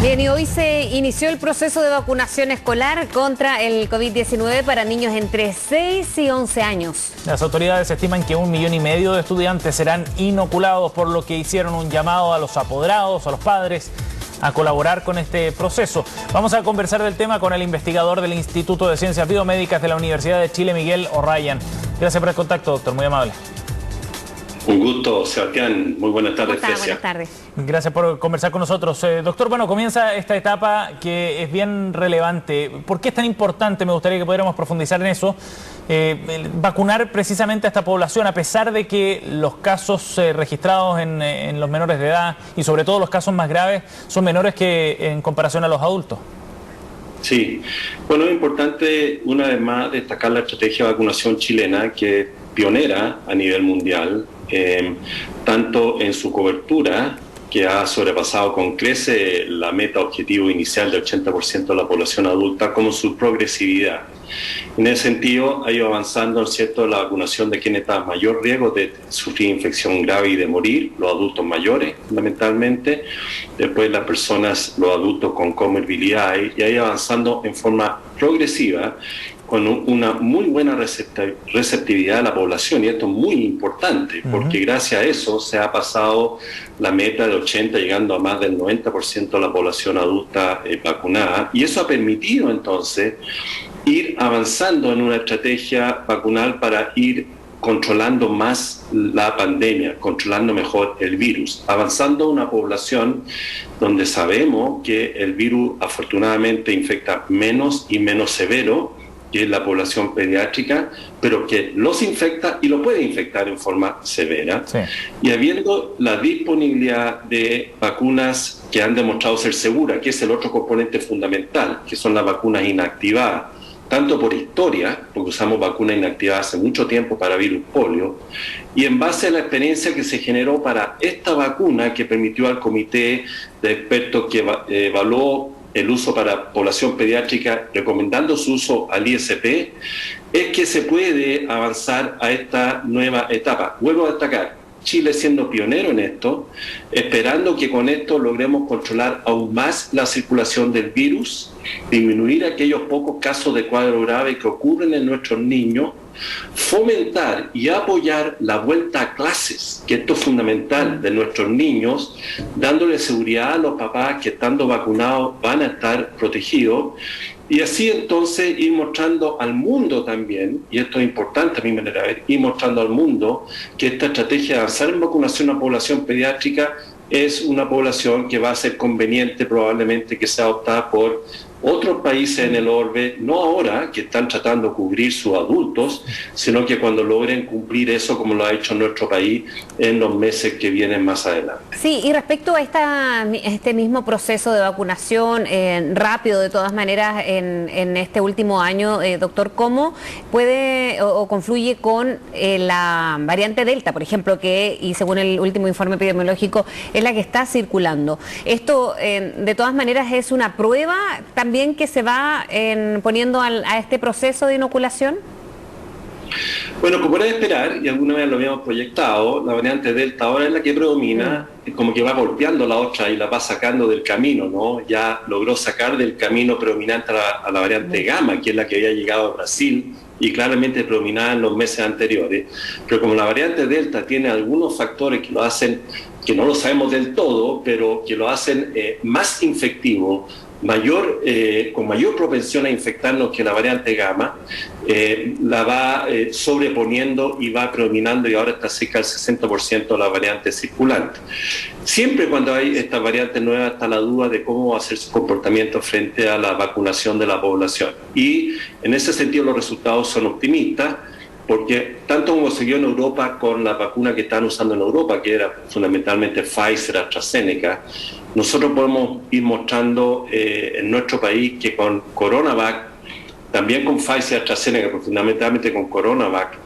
Bien, y hoy se inició el proceso de vacunación escolar contra el COVID-19 para niños entre 6 y 11 años. Las autoridades estiman que 1,5 millones de estudiantes serán inoculados, por lo que hicieron un llamado a los apoderados, a los padres, a colaborar con este proceso. Vamos a conversar del tema con el investigador del Instituto de Ciencias Biomédicas de la Universidad de Chile, Miguel O'Ryan. Gracias por el contacto, doctor, muy amable. Un gusto, Sebastián. Muy buenas tardes, Grecia. Buenas tardes. Gracias por conversar con nosotros. Doctor, bueno, comienza esta etapa que es bien relevante. ¿Por qué es tan importante? Me gustaría que pudiéramos profundizar en eso. Vacunar precisamente a esta población, a pesar de que los casos registrados en los menores de edad y sobre todo los casos más graves son menores que en comparación a los adultos. Sí, bueno, es importante una vez más destacar la estrategia de vacunación chilena, que es pionera a nivel mundial, tanto en su cobertura, que ha sobrepasado con creces la meta objetivo inicial del 80% de la población adulta, como su progresividad. En ese sentido, ha ido avanzando, ¿cierto?, la vacunación de quienes están a mayor riesgo de sufrir infección grave y de morir, los adultos mayores, fundamentalmente, después las personas, los adultos con comorbilidades, y ha ido avanzando en forma progresiva, con una muy buena receptividad de la población, y esto es muy importante, porque gracias a eso se ha pasado la meta de 80, llegando a más del 90% de la población adulta vacunada, y eso ha permitido entonces ir avanzando en una estrategia vacunal para ir controlando más la pandemia, controlando mejor el virus, avanzando a una población donde sabemos que el virus afortunadamente infecta menos y menos severo, que es la población pediátrica, pero que los infecta y lo puede infectar en forma severa. Sí. Y habiendo la disponibilidad de vacunas que han demostrado ser seguras, que es el otro componente fundamental, que son las vacunas inactivadas, tanto por historia, porque usamos vacunas inactivadas hace mucho tiempo para virus polio, y en base a la experiencia que se generó para esta vacuna, que permitió al comité de expertos que evaluó el uso para población pediátrica, recomendando su uso al ISP, es que se puede avanzar a esta nueva etapa. Vuelvo a destacar, Chile siendo pionero en esto, esperando que con esto logremos controlar aún más la circulación del virus, disminuir aquellos pocos casos de cuadro grave que ocurren en nuestros niños, fomentar y apoyar la vuelta a clases, que esto es fundamental, de nuestros niños, dándole seguridad a los papás que estando vacunados van a estar protegidos, y así entonces ir mostrando al mundo también, y esto es importante a mi manera de ver, ir mostrando al mundo que esta estrategia de avanzar en vacunación a población pediátrica es una población que va a ser conveniente probablemente que sea adoptada por otros países en el orbe, no ahora que están tratando de cubrir sus adultos, sino que cuando logren cumplir eso, como lo ha hecho nuestro país en los meses que vienen más adelante. Sí, y respecto a este mismo proceso de vacunación rápido, de todas maneras, en este último año, doctor, ¿cómo puede o confluye con la variante Delta, por ejemplo, que, y según el último informe epidemiológico, es la que está circulando? Esto, de todas maneras, es una prueba también que se va poniendo a este proceso de inoculación. Bueno, como era de esperar, y alguna vez lo habíamos proyectado, la variante Delta ahora es la que predomina, como que va golpeando la otra y la va sacando del camino, ¿no? Ya logró sacar del camino predominante a la variante Gamma, que es la que había llegado a Brasil y claramente predominaba en los meses anteriores. Pero como la variante Delta tiene algunos factores que lo hacen, que no lo sabemos del todo, pero que lo hacen más infectivo, con mayor propensión a infectarnos que la variante Gamma, la va sobreponiendo y va predominando, y ahora está cerca del 60% de la variante circulante. Siempre cuando hay estas variantes nuevas está la duda de cómo va a ser su comportamiento frente a la vacunación de la población, y en ese sentido los resultados son optimistas, porque tanto como se vio en Europa con la vacuna que están usando en Europa, que era fundamentalmente Pfizer, AstraZeneca, nosotros podemos ir mostrando en nuestro país que con CoronaVac, también con Pfizer, AstraZeneca, pero fundamentalmente con CoronaVac,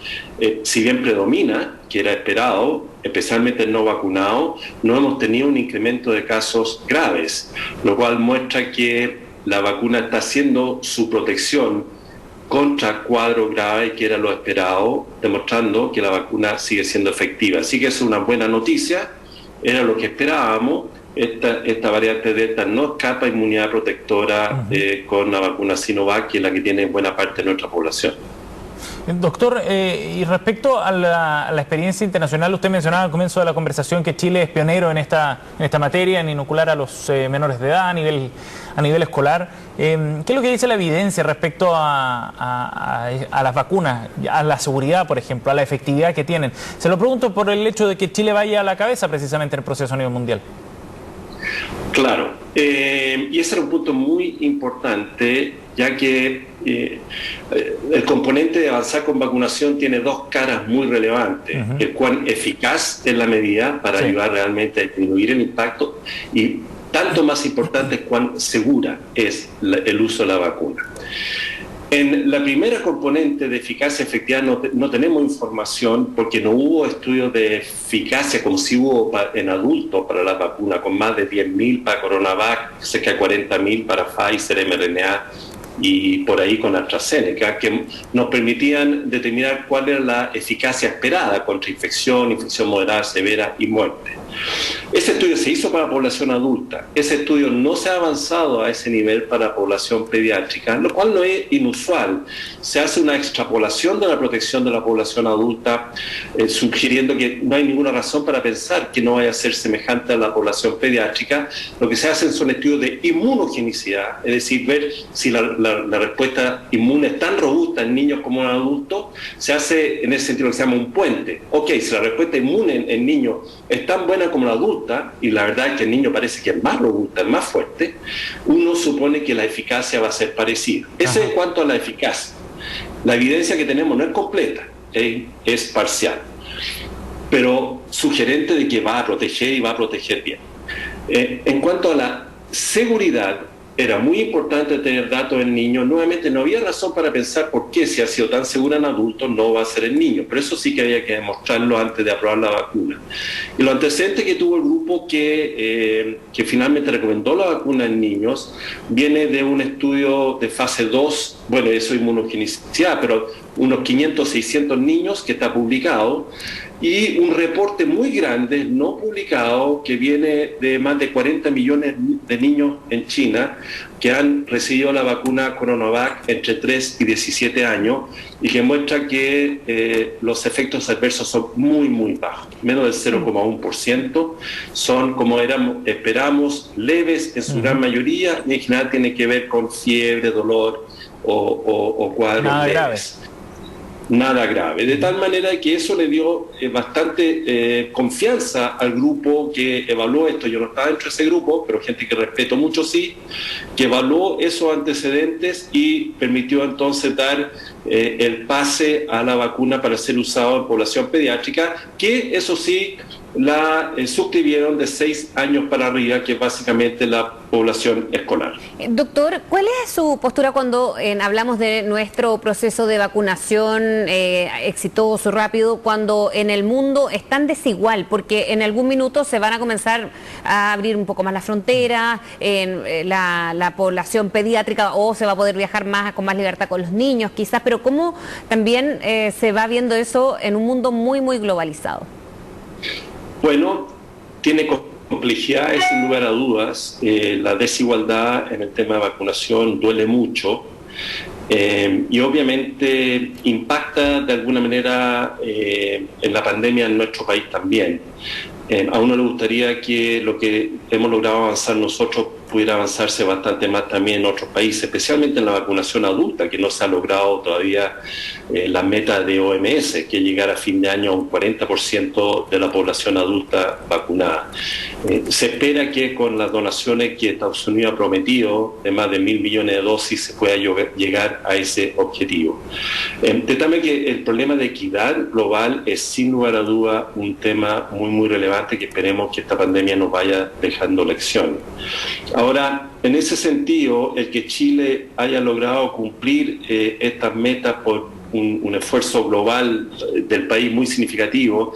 si bien predomina, que era esperado, especialmente en no vacunados, no hemos tenido un incremento de casos graves, lo cual muestra que la vacuna está haciendo su protección contra cuadro grave, que era lo esperado, demostrando que la vacuna sigue siendo efectiva. Así que es una buena noticia, era lo que esperábamos, esta variante Delta no escapa inmunidad protectora con la vacuna Sinovac, que es la que tiene buena parte de nuestra población. Doctor, y respecto a la experiencia internacional, usted mencionaba al comienzo de la conversación que Chile es pionero en esta materia, en inocular a los menores de edad a nivel escolar. ¿Qué es lo que dice la evidencia respecto a las vacunas, a la seguridad, por ejemplo, a la efectividad que tienen? Se lo pregunto por el hecho de que Chile vaya a la cabeza precisamente en el proceso a nivel mundial. Claro, y ese era un punto muy importante, ya que el componente de avanzar con vacunación tiene dos caras muy relevantes: el cuán eficaz es la medida para ayudar realmente a disminuir el impacto, y tanto más importante es cuán segura es el uso de la vacuna. En la primera componente de eficacia efectiva no tenemos información, porque no hubo estudios de eficacia como si hubo en adultos para la vacuna, con más de 10.000 para Coronavac, cerca de 40.000 para Pfizer, mRNA y por ahí con AstraZeneca, que nos permitían determinar cuál era la eficacia esperada contra infección moderada, severa y muerte. Ese estudio se hizo para la población adulta. Ese estudio no se ha avanzado a ese nivel para la población pediátrica, lo cual no es inusual. Se hace una extrapolación de la protección de la población adulta, sugiriendo que no hay ninguna razón para pensar que no vaya a ser semejante a la población pediátrica. Lo que se hacen son estudios de inmunogenicidad, es decir, ver si la respuesta inmune es tan robusta en niños como en adultos. Se hace en ese sentido lo que se llama un puente. Ok, si la respuesta inmune en niños es tan buena como la adulta, y la verdad es que el niño parece que es más robusta, es más fuerte, uno supone que la eficacia va a ser parecida. Eso en cuanto a la eficacia. La evidencia que tenemos no es completa, es parcial, pero sugerente de que va a proteger y va a proteger bien. En cuanto a la seguridad, era muy importante tener datos en niños. Nuevamente, no había razón para pensar por qué, si ha sido tan segura en adultos, no va a ser en niños. Pero eso sí que había que demostrarlo antes de aprobar la vacuna. Y lo antecedente que tuvo el grupo que finalmente recomendó la vacuna en niños viene de un estudio de fase 2, bueno, eso es inmunogenicidad, pero unos 500, 600 niños que está publicado, y un reporte muy grande no publicado que viene de más de 40 millones de niños en China que han recibido la vacuna Coronavac entre 3 y 17 años, y que muestra que los efectos adversos son muy, muy bajos, menos del 0,1%, son, como esperamos, leves en su gran mayoría, y en general tiene que ver con fiebre, dolor o cuadros leves. Nada grave, de tal manera que eso le dio bastante confianza al grupo que evaluó esto. Yo no estaba dentro de ese grupo, pero gente que respeto mucho sí, que evaluó esos antecedentes y permitió entonces dar el pase a la vacuna para ser usado en población pediátrica, que eso sí la suscribieron de 6 años para arriba, que es básicamente la población escolar. Doctor, ¿cuál es su postura cuando hablamos de nuestro proceso de vacunación exitoso, rápido, cuando en el mundo es tan desigual? Porque en algún minuto se van a comenzar a abrir un poco más las fronteras, la población pediátrica, o se va a poder viajar con más libertad con los niños quizás, pero ¿cómo también se va viendo eso en un mundo muy, muy globalizado? Bueno, tiene complejidades sin lugar a dudas. La desigualdad en el tema de vacunación duele mucho, y obviamente impacta de alguna manera en la pandemia en nuestro país también. A uno le gustaría que lo que hemos logrado avanzar nosotros pudiera avanzarse bastante más también en otros países, especialmente en la vacunación adulta, que no se ha logrado todavía la meta de OMS, que es llegar a fin de año a un 40% de la población adulta vacunada. Se espera que con las donaciones que Estados Unidos ha prometido, de más de 1.000 millones de dosis, se pueda llegar a ese objetivo. De tal manera que el problema de equidad global es sin lugar a duda un tema muy, muy relevante, que esperemos que esta pandemia nos vaya dejando lecciones. Ahora, en ese sentido, el que Chile haya logrado cumplir estas metas por un esfuerzo global del país muy significativo,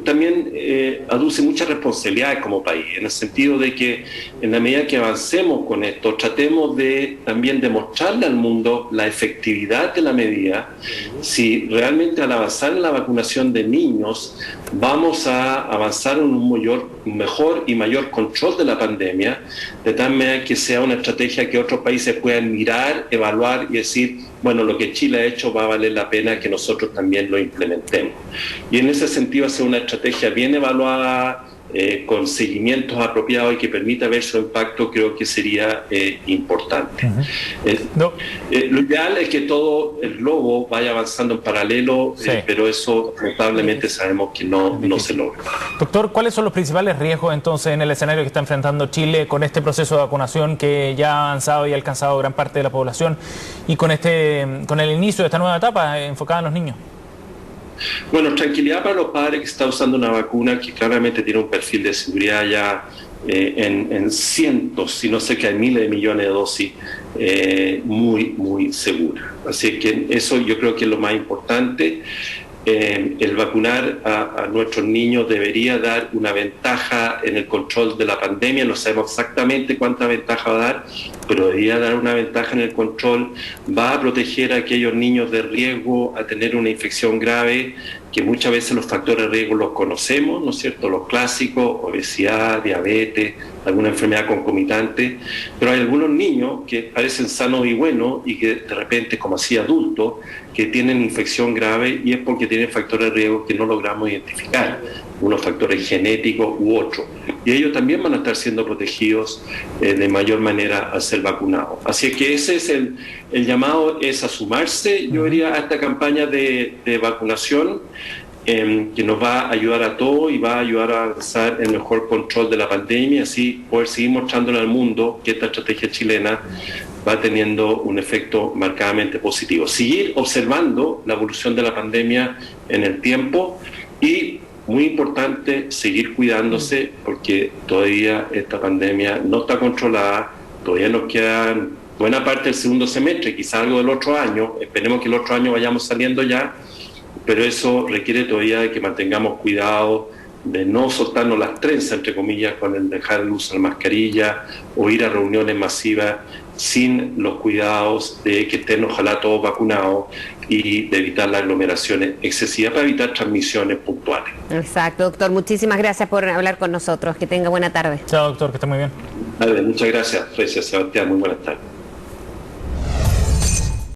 también aduce muchas responsabilidades como país, en el sentido de que en la medida que avancemos con esto, tratemos de también demostrarle al mundo la efectividad de la medida, si realmente al avanzar en la vacunación de niños vamos a avanzar en un mejor y mayor control de la pandemia, de tal manera que sea una estrategia que otros países puedan mirar, evaluar y decir, bueno, lo que Chile ha hecho va a valer la pena que nosotros también lo implementemos. Y en ese sentido, hacer una estrategia bien evaluada, con seguimientos apropiados y que permita ver su impacto, creo que sería importante. Lo ideal es que todo el globo vaya avanzando en paralelo, sí, pero eso lamentablemente sabemos que no se logra. Doctor, ¿cuáles son los principales riesgos entonces en el escenario que está enfrentando Chile con este proceso de vacunación que ya ha avanzado y ha alcanzado gran parte de la población y con el inicio de esta nueva etapa enfocada en los niños? Bueno, tranquilidad para los padres que se está usando una vacuna que claramente tiene un perfil de seguridad ya en cientos, si no sé que hay miles de millones de dosis, muy, muy segura. Así que eso yo creo que es lo más importante. El vacunar a nuestros niños debería dar una ventaja en el control de la pandemia. No sabemos exactamente cuánta ventaja va a dar, pero debería dar una ventaja en el control. Va a proteger a aquellos niños de riesgo a tener una infección grave, que muchas veces los factores de riesgo los conocemos, ¿no es cierto? Los clásicos, obesidad, diabetes, alguna enfermedad concomitante, pero hay algunos niños que parecen sanos y buenos y que de repente, como así adultos, que tienen infección grave y es porque tienen factores de riesgo que no logramos identificar, unos factores genéticos u otros. Y ellos también van a estar siendo protegidos de mayor manera al ser vacunados. Así que ese es el llamado, es a sumarse, yo diría, a esta campaña de vacunación, que nos va a ayudar a todos y va a ayudar a avanzar en el mejor control de la pandemia, así poder seguir mostrándole al mundo que esta estrategia chilena va teniendo un efecto marcadamente positivo. Seguir observando la evolución de la pandemia en el tiempo y, muy importante, seguir cuidándose porque todavía esta pandemia no está controlada, todavía nos quedan buena parte del segundo semestre, quizá algo del otro año, esperemos que el otro año vayamos saliendo ya, pero eso requiere todavía de que mantengamos cuidado, de no soltarnos las trenzas, entre comillas, con el dejar el uso de la mascarilla o ir a reuniones masivas sin los cuidados de que estén ojalá todos vacunados y de evitar las aglomeraciones excesivas para evitar transmisiones puntuales. Exacto, doctor. Muchísimas gracias por hablar con nosotros. Que tenga buena tarde. Chao, doctor, que esté muy bien. Vale, muchas gracias, Frecia, Sebastián. Muy buenas tardes.